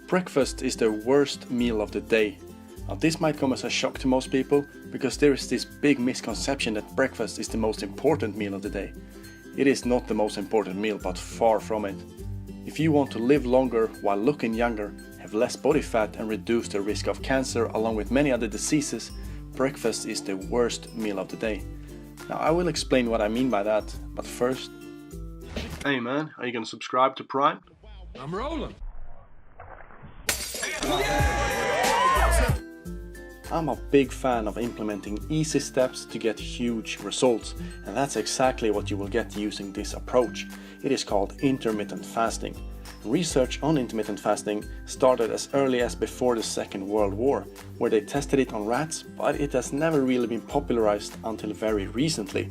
Breakfast is the worst meal of the day. Now this might come as a shock to most people, because there is this big misconception that breakfast is the most important meal of the day. It is not the most important meal, but far from it. If you want to live longer while looking younger, have less body fat and reduce the risk of cancer along with many other diseases, breakfast is the worst meal of the day. Now I will explain what I mean by that, but first... Hey man, are you gonna subscribe to Prime? I'm rolling. I'm a big fan of implementing easy steps to get huge results, and that's exactly what you will get using this approach. It is called intermittent fasting. Research on intermittent fasting started as early as before the Second World War, where they tested it on rats, but it has never really been popularized until very recently.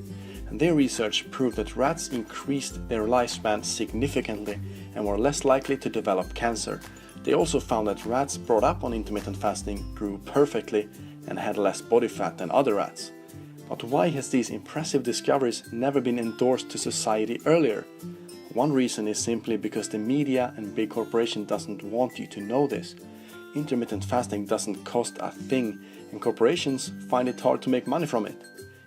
And their research proved that rats increased their lifespan significantly and were less likely to develop cancer. They also found that rats brought up on intermittent fasting grew perfectly and had less body fat than other rats. But why has these impressive discoveries never been endorsed to society earlier? One reason is simply because the media and big corporations doesn't want you to know this. Intermittent fasting doesn't cost a thing, and corporations find it hard to make money from it.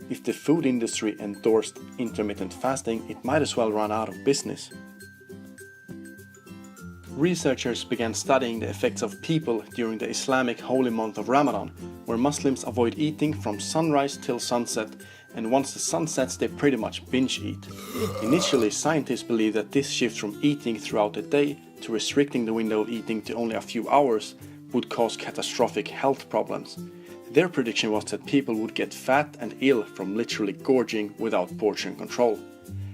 If the food industry endorsed intermittent fasting, it might as well run out of business. Researchers began studying the effects of people during the Islamic holy month of Ramadan, where Muslims avoid eating from sunrise till sunset, and once the sun sets they pretty much binge eat. Initially, scientists believed that this shift from eating throughout the day to restricting the window of eating to only a few hours would cause catastrophic health problems. Their prediction was that people would get fat and ill from literally gorging without portion control.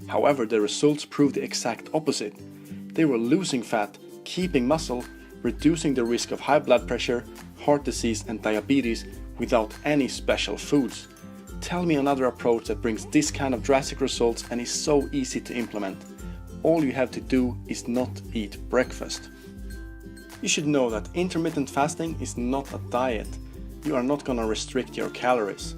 However, the results proved the exact opposite. They were losing fat, keeping muscle, reducing the risk of high blood pressure, heart disease and diabetes without any special foods. Tell me another approach that brings this kind of drastic results and is so easy to implement. All you have to do is not eat breakfast. You should know that intermittent fasting is not a diet. You are not gonna restrict your calories.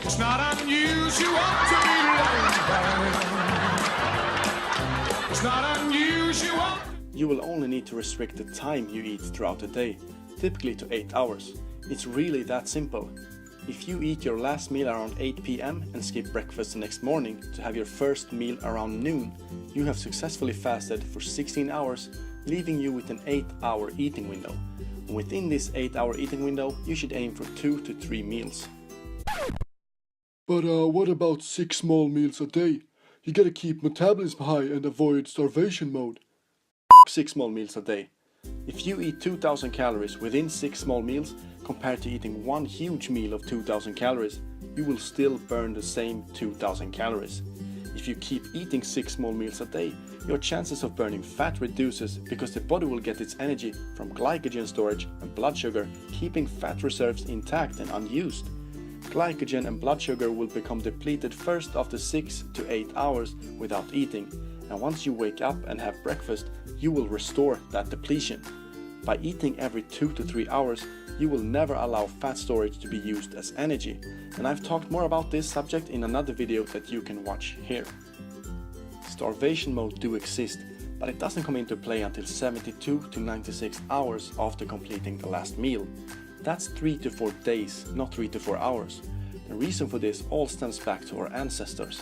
It's not unusual to be lonely. It's not unusual. You will only need to restrict the time you eat throughout the day, typically to 8 hours. It's really that simple. If you eat your last meal around 8 p.m. and skip breakfast the next morning to have your first meal around noon, you have successfully fasted for 16 hours, leaving you with an 8-hour eating window. And within this 8-hour eating window, you should aim for 2 to 3 meals. But what about 6 small meals a day? You gotta keep metabolism high and avoid starvation mode. 6 small meals a day. If you eat 2,000 calories within 6 small meals compared to eating one huge meal of 2,000 calories, you will still burn the same 2,000 calories. If you keep eating 6 small meals a day, your chances of burning fat reduces because the body will get its energy from glycogen storage and blood sugar, keeping fat reserves intact and unused. Glycogen and blood sugar will become depleted first after 6 to 8 hours without eating, and once you wake up and have breakfast, you will restore that depletion. By eating every 2 to 3 hours, you will never allow fat storage to be used as energy, and I've talked more about this subject in another video that you can watch here. Starvation mode do exist, but it doesn't come into play until 72 to 96 hours after completing the last meal. That's 3 to 4 days, not 3 to 4 hours. The reason for this all stems back to our ancestors.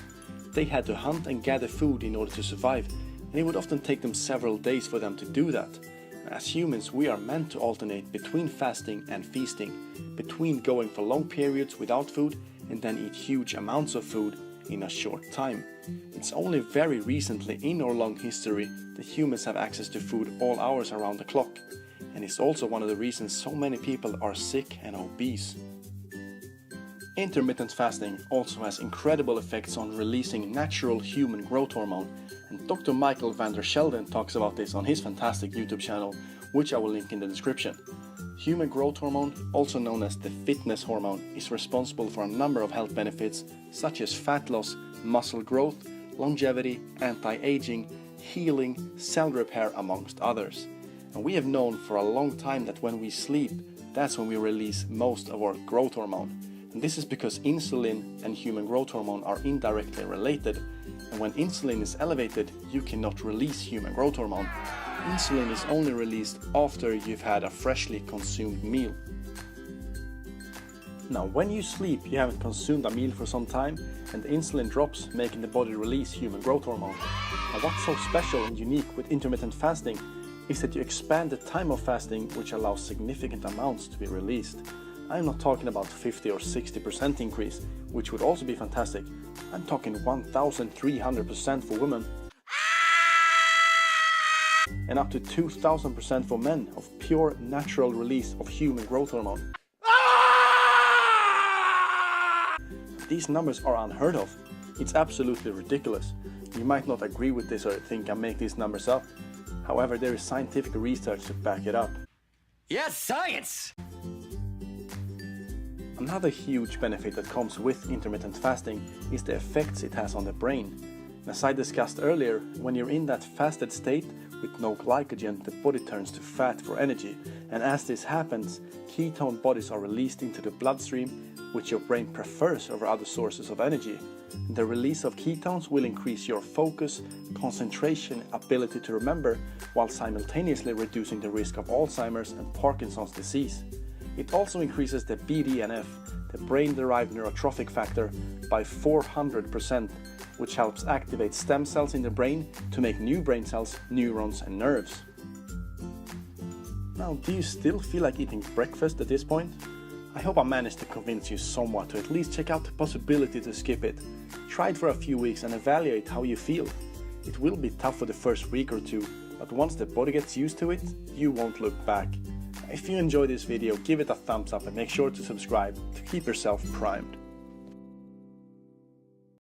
They had to hunt and gather food in order to survive, and it would often take them several days for them to do that. As humans, we are meant to alternate between fasting and feasting, between going for long periods without food and then eat huge amounts of food in a short time. It's only very recently in our long history that humans have access to food all hours around the clock, and it's also one of the reasons so many people are sick and obese. Intermittent fasting also has incredible effects on releasing natural human growth hormone, and Dr. Michael van der Sheldon talks about this on his fantastic YouTube channel, which I will link in the description. Human growth hormone, also known as the fitness hormone, is responsible for a number of health benefits such as fat loss, muscle growth, longevity, anti-aging, healing, cell repair amongst others. And we have known for a long time that when we sleep, that's when we release most of our growth hormone. And this is because insulin and human growth hormone are indirectly related, And when insulin is elevated, you cannot release human growth hormone. Insulin is only released after you've had a freshly consumed meal. Now, when you sleep, you haven't consumed a meal for some time, and the insulin drops, making the body release human growth hormone. Now, what's so special and unique with intermittent fasting is that you expand the time of fasting, which allows significant amounts to be released. I'm not talking about 50 or 60% increase, which would also be fantastic. I'm talking 1,300% for women and up to 2,000% for men of pure natural release of human growth hormone. These numbers are unheard of. It's absolutely ridiculous. You might not agree with this or think I make these numbers up. However, there is scientific research to back it up. Yes, science! Another huge benefit that comes with intermittent fasting is the effects it has on the brain. As I discussed earlier, when you're in that fasted state with no glycogen, the body turns to fat for energy, and as this happens, ketone bodies are released into the bloodstream, which your brain prefers over other sources of energy. The release of ketones will increase your focus, concentration, ability to remember, while simultaneously reducing the risk of Alzheimer's and Parkinson's disease. It also increases the BDNF, the brain-derived neurotrophic factor, by 400%, which helps activate stem cells in the brain to make new brain cells, neurons and nerves. Now, do you still feel like eating breakfast at this point? I hope I managed to convince you somewhat to at least check out the possibility to skip it. Try it for a few weeks and evaluate how you feel. It will be tough for the first week or two, but once the body gets used to it, you won't look back. If you enjoyed this video, give it a thumbs up and make sure to subscribe to keep yourself primed.